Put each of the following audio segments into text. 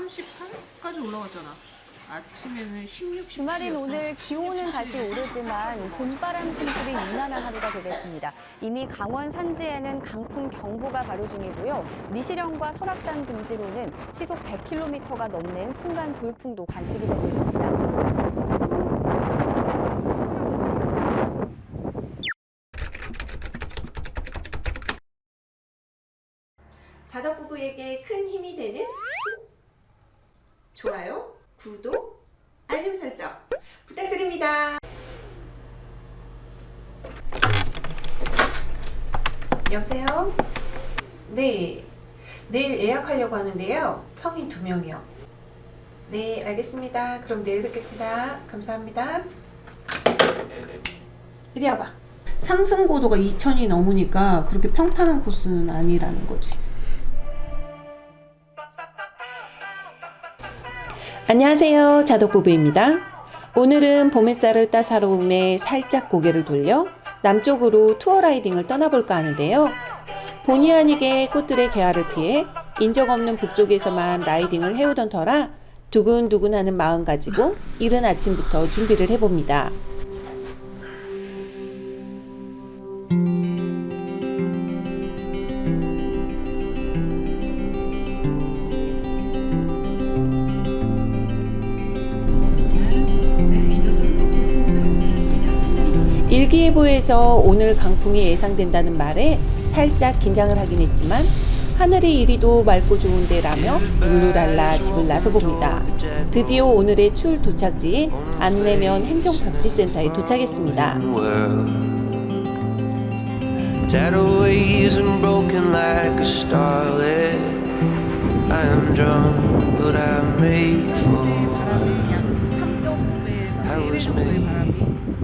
38까지 올라갔잖아. 아침에는 16, 17이었어. 주말인 오늘 기온은 다시 오르지만 봄바람 숨결이 유난한 하루가 되겠습니다. 이미 강원 산지에는 강풍 경보가 발효 중이고요. 미시령과 설악산 등지로는 시속 100km가 넘는 순간 돌풍도 관측이 되고 있습니다. 자덕부부에게 큰 힘이 되는 좋아요, 구독, 알림 설정 부탁드립니다. 여보세요? 네, 내일 예약하려고 하는데요. 성인 2명이요. 네, 알겠습니다. 그럼 내일 뵙겠습니다. 감사합니다. 이리 와봐. 상승고도가 2000이 넘으니까 그렇게 평탄한 코스는 아니라는 거지. 안녕하세요, 자덕부부입니다. 오늘은 봄햇살을 따사로움에 살짝 고개를 돌려 남쪽으로 투어 라이딩을 떠나볼까 하는데요. 본의 아니게 꽃들의 개화를 피해 인적 없는 북쪽에서만 라이딩을 해오던 터라 두근두근하는 마음 가지고 이른 아침부터 준비를 해봅니다. 일기예보에서 오늘 강풍이 예상된다는 말에 살짝 긴장을 하긴 했지만 하늘이 이리도 맑고 좋은데라며 룰루랄라 집을 나서봅니다. 드디어 오늘의 출 도착지인 안내면 행정복지센터에 도착했습니다.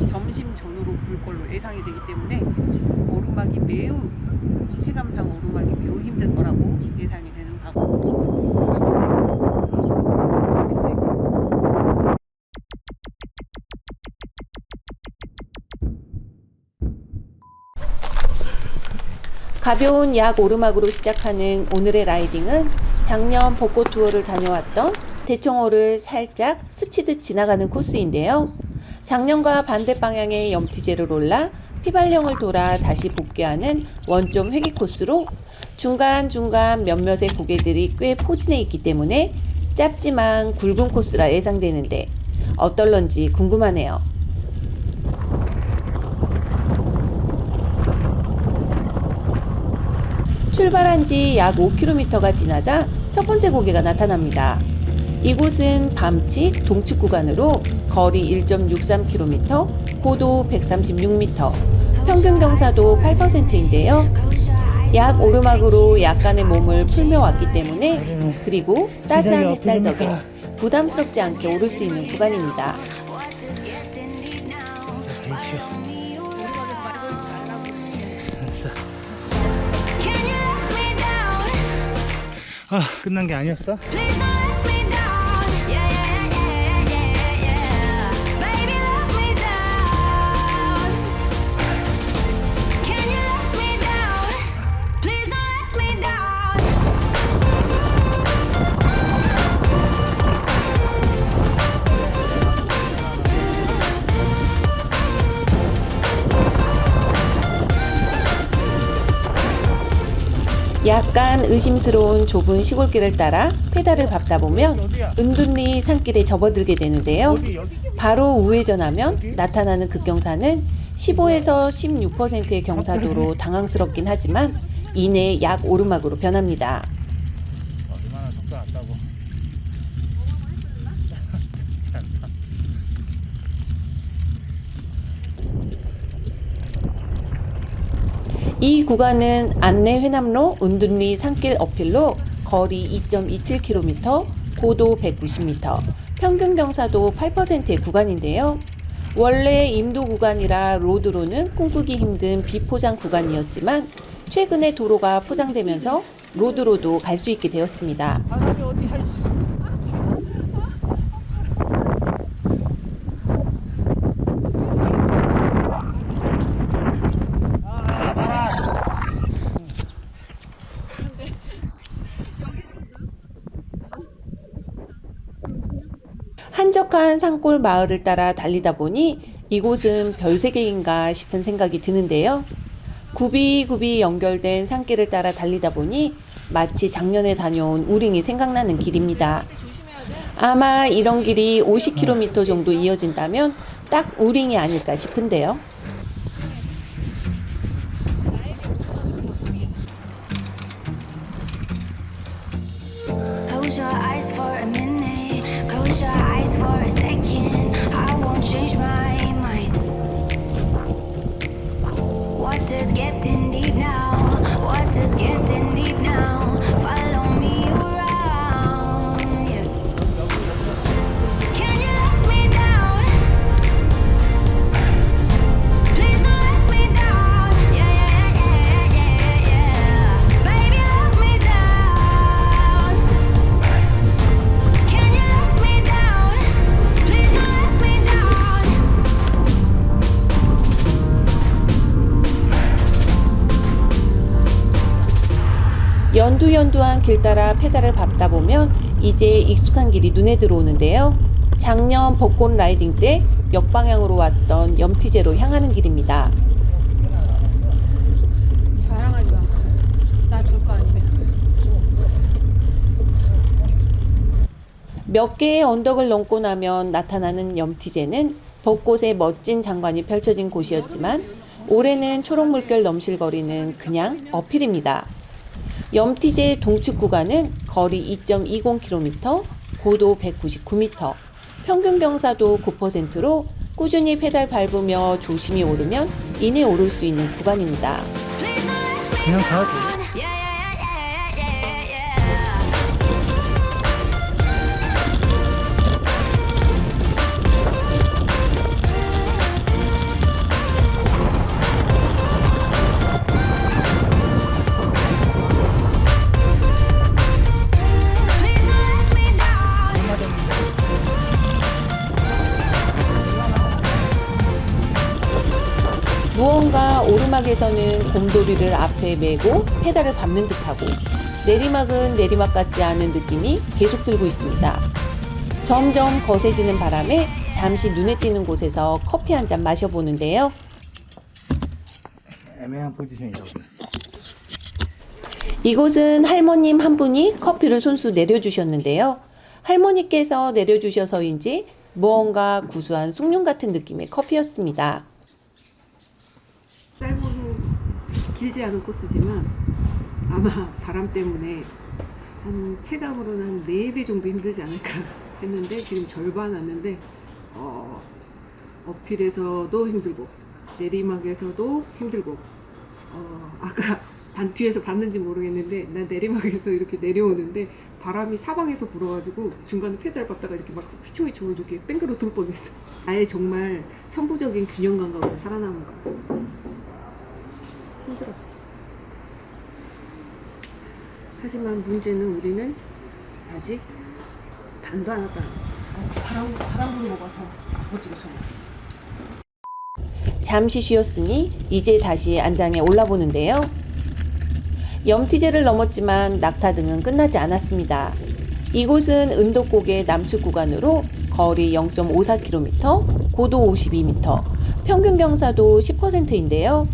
점심 전후로 불 걸로 예상이 되기 때문에 오르막이 매우 체감상 오르막이 매우 힘들 거라고 예상이 되는 바고. 가벼운 약 오르막으로 시작하는 오늘의 라이딩은 작년 벚꽃 투어를 다녀왔던 대청호를 살짝 스치듯 지나가는 코스인데요. 작년과 반대 방향의 염티제를 올라 피발령을 돌아 다시 복귀하는 원점 회귀 코스로 중간중간 몇몇의 고개들이 꽤 포진해 있기 때문에 짧지만 굵은 코스라 예상되는데 어떨런지 궁금하네요. 출발한 지 약 5km가 지나자 첫 번째 고개가 나타납니다. 이곳은 밤칙 동측 구간으로 거리 1.63km, 고도 136m, 평균 경사도 8%인데요. 약 오르막으로 약간의 몸을 풀며 왔기 때문에 그리고 따스한 햇살 덕에 부담스럽지 않게 오를 수 있는 구간입니다. 끝난 게 아니었어? 약간 의심스러운 좁은 시골길을 따라 페달을 밟다 보면 은둔리 산길에 접어들게 되는데요. 바로 우회전하면 나타나는 급경사는 15에서 16%의 경사도로 당황스럽긴 하지만 이내 약 오르막으로 변합니다. 얼마나 속도 났다고. 이 구간은 안내 회남로 은둔리 산길 어필로 거리 2.27km, 고도 190m, 평균 경사도 8%의 구간인데요. 원래 임도 구간이라 로드로는 꿈꾸기 힘든 비포장 구간이었지만 최근에 도로가 포장되면서 로드로도 갈 수 있게 되었습니다. 한적한 산골 마을을 따라 달리다 보니 이곳은 별세계인가 싶은 생각이 드는데요. 굽이굽이 연결된 산길을 따라 달리다 보니 마치 작년에 다녀온 우링이 생각나는 길입니다. 아마 이런 길이 50km 정도 이어진다면 딱 우링이 아닐까 싶은데요. Close your eyes for a minute. Close your eyes for a second. I won't change my mind. What does getting deep now? What does getting deep now? Follow me around. Yeah. Can you let me down? Please don't let me down. Yeah, yeah, yeah, yeah, yeah. Baby, let me down. Can you let me down? Please don't let me down. 연두연두한 길 따라 페달을 밟다 보면 이제 익숙한 길이 눈에 들어오는데요. 작년 벚꽃 라이딩 때 역방향으로 왔던 염티제로 향하는 길입니다. 자랑하지 마. 나 줄 거 아니면. 몇 개의 언덕을 넘고 나면 나타나는 염티제는 벚꽃의 멋진 장관이 펼쳐진 곳이었지만 올해는 초록 물결 넘실거리는 그냥 어필입니다. 염티제 동측 구간은 거리 2.20km, 고도 199m, 평균 경사도 9%로 꾸준히 페달 밟으며 조심히 오르면 이내 오를 수 있는 구간입니다. Please don't let me 그냥 가도 down. Yeah, yeah, yeah, yeah, yeah, yeah. Please don't let me down. 무언가 오르막에서는 곰돌이를 앞에 메고 페달을 밟는 듯하고 내리막은 내리막 같지 않은 느낌이 계속 들고 있습니다. 점점 거세지는 바람에 잠시 눈에 띄는 곳에서 커피 한 잔 마셔보는데요. 애매한 포지션이라고. 이곳은 할머님 한 분이 커피를 손수 내려주셨는데요. 할머니께서 내려주셔서인지 무언가 구수한 숭늉 같은 느낌의 커피였습니다. 짧은 길지 않은 코스지만 아마 바람 때문에 한 체감으로는 한 4배 정도 힘들지 않을까 했는데 지금 절반 왔는데 어필에서도 힘들고 내리막에서도 힘들고 아까 뒤에서 봤는지 모르겠는데 난 내리막에서 이렇게 내려오는데 바람이 사방에서 불어가지고 중간에 페달 밟다가 이렇게 막 휘청휘청 이렇게 뺑그로 돌 뻔했어. 아예 정말 천부적인 균형 감각으로 살아남은 거야. 힘들었어. 하지만 문제는 우리는 아직 반도 안 왔다. 바람 부는 거 봐. 멋지고 저. 잠시 쉬었으니 이제 다시 안장에 올라보는데요. 염티제를 넘었지만 낙타등은 끝나지 않았습니다. 이곳은 은도곡의 남측 구간으로 거리 0.54km, 고도 52m, 평균 경사도 10%인데요.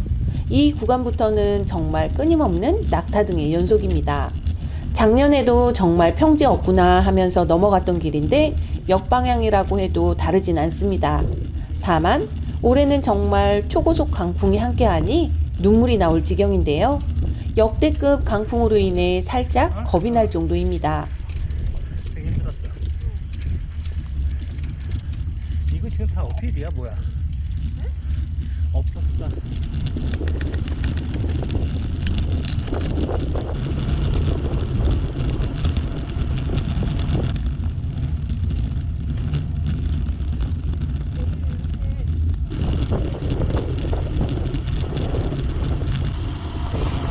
이 구간부터는 정말 끊임없는 낙타등의 연속입니다. 작년에도 정말 평지 없구나 하면서 넘어갔던 길인데 역방향이라고 해도 다르진 않습니다. 다만 올해는 정말 초고속 강풍이 함께하니 눈물이 나올 지경인데요. 역대급 강풍으로 인해 살짝 겁이 날 정도입니다. 되게 힘들었어. 이거 지금 다 어필이야 뭐야? 없었어.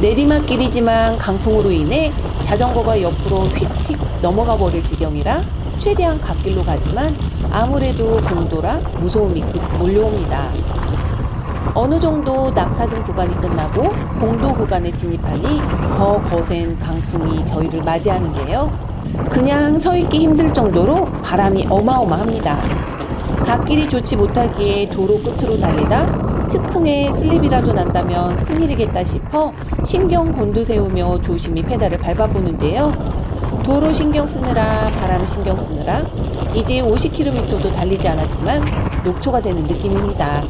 내리막길이지만 강풍으로 인해 자전거가 옆으로 휙휙 넘어가 버릴 지경이라 최대한 갓길로 가지만 아무래도 공도라 무서움이 급 몰려옵니다. 어느 정도 낙타등 구간이 끝나고 공도 구간에 진입하니 더 거센 강풍이 저희를 맞이하는데요. 그냥 서 있기 힘들 정도로 바람이 어마어마합니다. 갓길이 좋지 못하기에 도로 끝으로 달리다 측풍에 슬립이라도 난다면 큰일이겠다 싶어 신경 곤두세우며 조심히 페달을 밟아보는데요. 도로 신경 쓰느라 바람 신경 쓰느라 이제 50km도 달리지 않았지만 녹초가 되는 느낌입니다.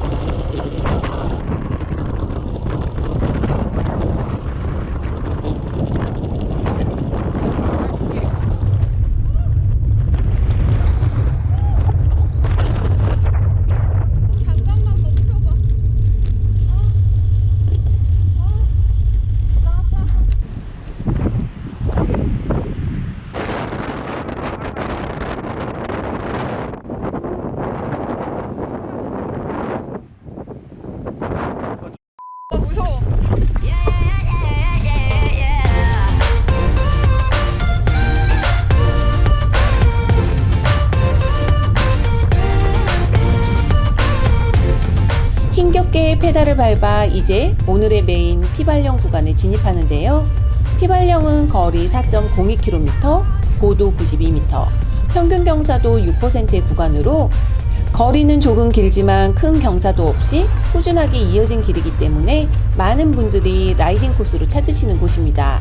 Yeah, yeah, yeah, yeah, yeah, yeah. 힘겹게 페달을 밟아 이제 오늘의 메인 피발령 구간에 진입하는데요. 피발령은 거리 4.02km, 고도 92m, 평균 경사도 6%의 구간으로 거리는 조금 길지만 큰 경사도 없이 꾸준하게 이어진 길이기 때문에 많은 분들이 라이딩 코스로 찾으시는 곳입니다.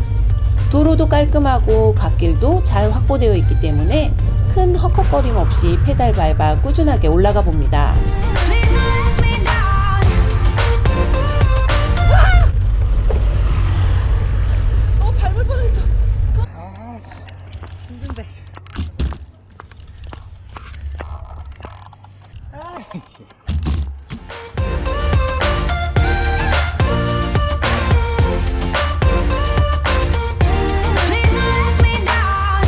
도로도 깔끔하고 갓길도 잘 확보되어 있기 때문에 큰 헉헉거림 없이 페달 밟아 꾸준하게 올라가 봅니다. Please don't let me down. 아, 힘든데. Please don't let me down.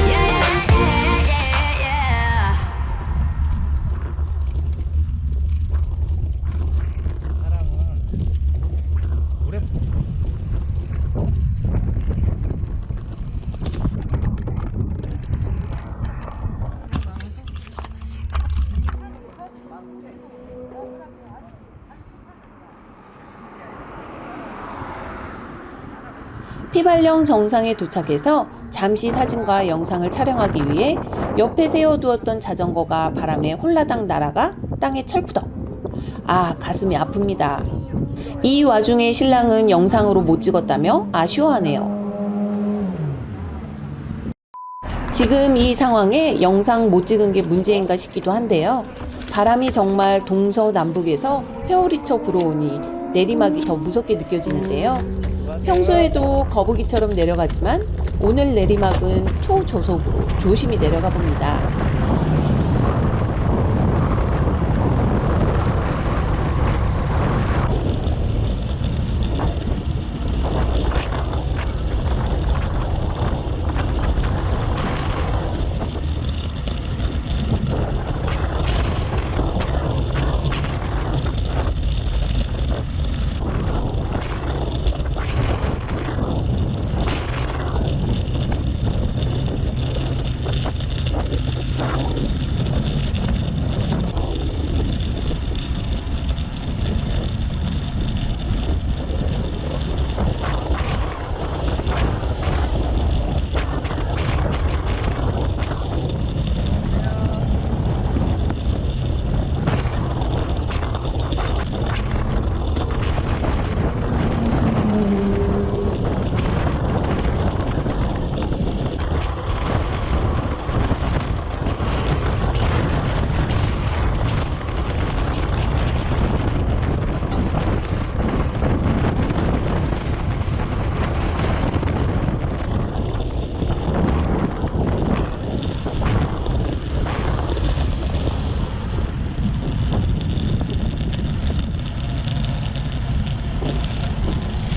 Yeah, yeah, yeah, yeah, yeah. 사람은 노래 피발령 정상에 도착해서 잠시 사진과 영상을 촬영하기 위해 옆에 세워두었던 자전거가 바람에 홀라당 날아가 땅에 철푸덕. 아, 가슴이 아픕니다. 이 와중에 신랑은 영상으로 못 찍었다며 아쉬워하네요. 지금 이 상황에 영상 못 찍은 게 문제인가 싶기도 한데요. 바람이 정말 동서남북에서 회오리쳐 불어오니 내리막이 더 무섭게 느껴지는데요. 평소에도 거북이처럼 내려가지만 오늘 내리막은 초저속으로 조심히 내려가 봅니다.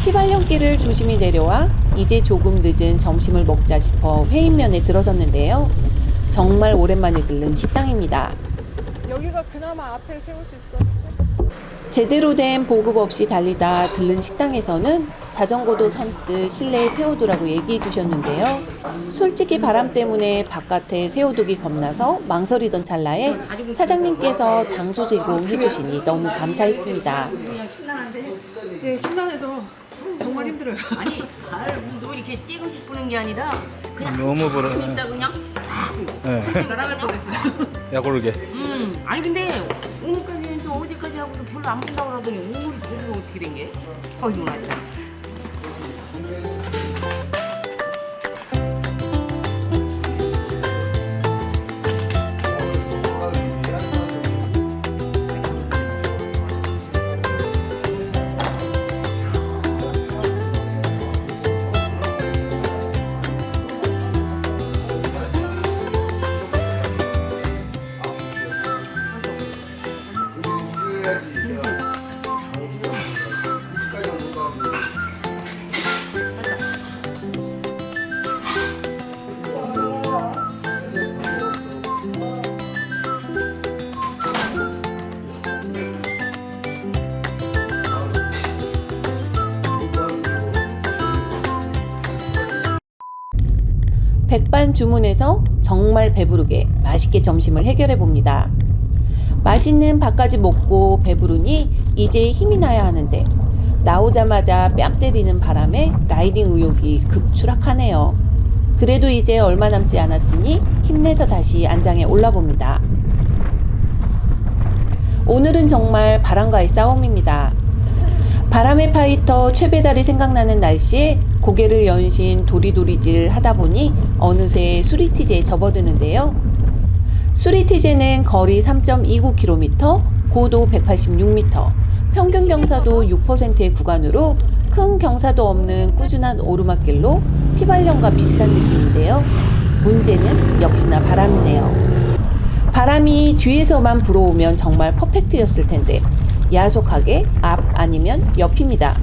휘발령길을 조심히 내려와 이제 조금 늦은 점심을 먹자 싶어 회인면에 들어섰는데요. 정말 오랜만에 들른 식당입니다. 여기가 그나마 앞에 세울 수 있어. 제대로 된 보급 없이 달리다 들른 식당에서는 자전거도 선뜻 실내에 세워두라고 얘기해 주셨는데요. 솔직히 바람 때문에 바깥에 세워두기 겁나서 망설이던 찰나에 사장님께서 장소 제공해 주시니 너무 감사했습니다. 네, 심란해서 정말 힘들어요. 아니 발도 이렇게 조금씩 부는 게 아니라 그냥 너무 불어. 있다 그냥 네. 날아갈 뻔했어요. 야구르게. 아니 근데 오늘까지는 또 어제까지 하고서 별로 안 분다고 그러더니 오늘 저기가 어떻게 된 게? 거짓말 하지. 백반 주문해서 정말 배부르게 맛있게 점심을 해결해 봅니다. 맛있는 밥까지 먹고 배부르니 이제 힘이 나야 하는데 나오자마자 뺨 때리는 바람에 라이딩 의욕이 급추락하네요. 그래도 이제 얼마 남지 않았으니 힘내서 다시 안장에 올라봅니다. 오늘은 정말 바람과의 싸움입니다. 바람의 파이터 최배달이 생각나는 날씨에 고개를 연신 도리도리질 하다 보니 어느새 수리티제에 접어드는데요. 수리티제는 거리 3.29km, 고도 186m, 평균 경사도 6%의 구간으로 큰 경사도 없는 꾸준한 오르막길로 피발령과 비슷한 느낌인데요. 문제는 역시나 바람이네요. 바람이 뒤에서만 불어오면 정말 퍼펙트였을 텐데 야속하게 앞 아니면 옆입니다.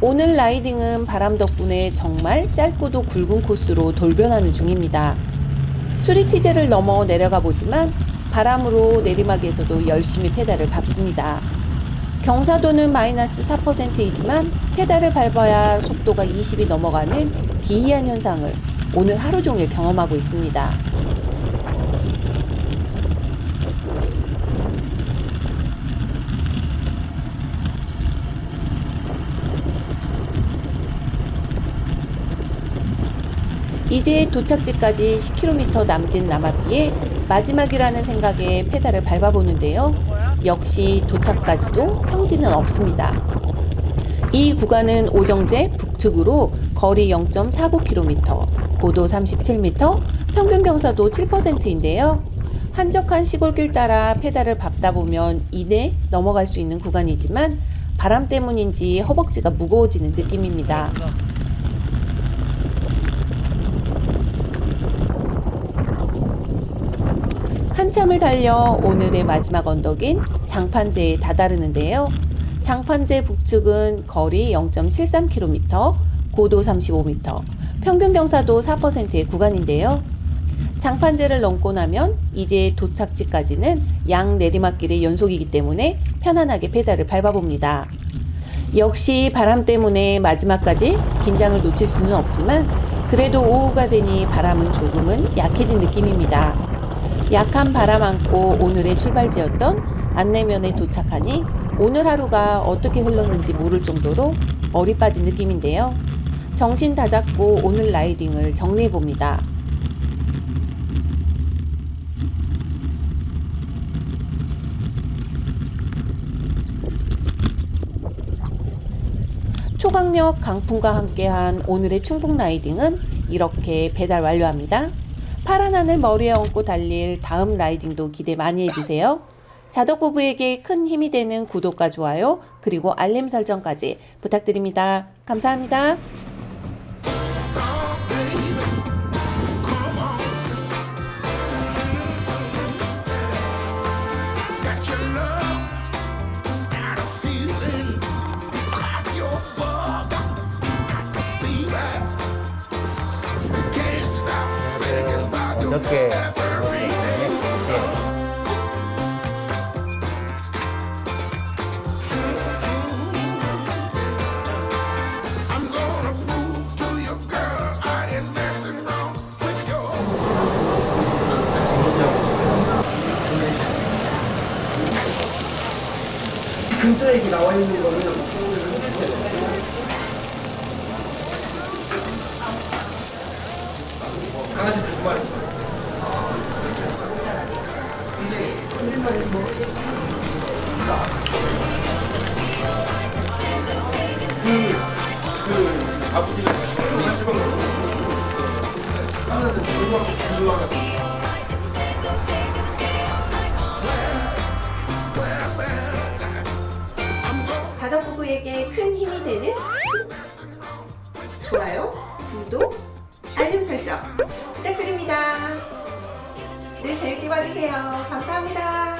오늘 라이딩은 바람 덕분에 정말 짧고도 굵은 코스로 돌변하는 중입니다. 수리티제를 넘어 내려가 보지만 바람으로 내리막에서도 열심히 페달을 밟습니다. 경사도는 마이너스 4%이지만 페달을 밟아야 속도가 20이 넘어가는 기이한 현상을 오늘 하루 종일 경험하고 있습니다. 이제 도착지까지 10km 남짓 남았기에 마지막이라는 생각에 페달을 밟아보는데요. 역시 도착까지도 평지는 없습니다. 이 구간은 오정제 북측으로 거리 0.49km, 고도 37m, 평균 경사도 7%인데요. 한적한 시골길 따라 페달을 밟다 보면 이내 넘어갈 수 있는 구간이지만 바람 때문인지 허벅지가 무거워지는 느낌입니다. 한참을 달려 오늘의 마지막 언덕인 장판제에 다다르는데요. 장판제 북측은 거리 0.73km, 고도 35m, 평균 경사도 4%의 구간인데요. 장판제를 넘고 나면 이제 도착지까지는 양 내리막길의 연속이기 때문에 편안하게 페달을 밟아봅니다. 역시 바람 때문에 마지막까지 긴장을 놓칠 수는 없지만 그래도 오후가 되니 바람은 조금은 약해진 느낌입니다. 약한 바람 안고 오늘의 출발지였던 안내면에 도착하니 오늘 하루가 어떻게 흘렀는지 모를 정도로 얼이 빠진 느낌인데요. 정신 다잡고 오늘 라이딩을 정리해 봅니다. 초강력 강풍과 함께한 오늘의 충북 라이딩은 이렇게 배달 완료합니다. 파란 하늘 머리에 얹고 달릴 다음 라이딩도 기대 많이 해주세요. 자덕부부에게 큰 힘이 되는 구독과 좋아요 그리고 알림 설정까지 부탁드립니다. 감사합니다. 어떻게 근처에 이렇게 나와 있는 거는 강아지 두 마리 있어요. 그 아버지가 한시방 하나는 불러가지고 자덕부부에게 큰 힘이 되는 좋아요, 구독, 알림 설정 부탁드립니다. 늘 재밌게 봐주세요. 감사합니다.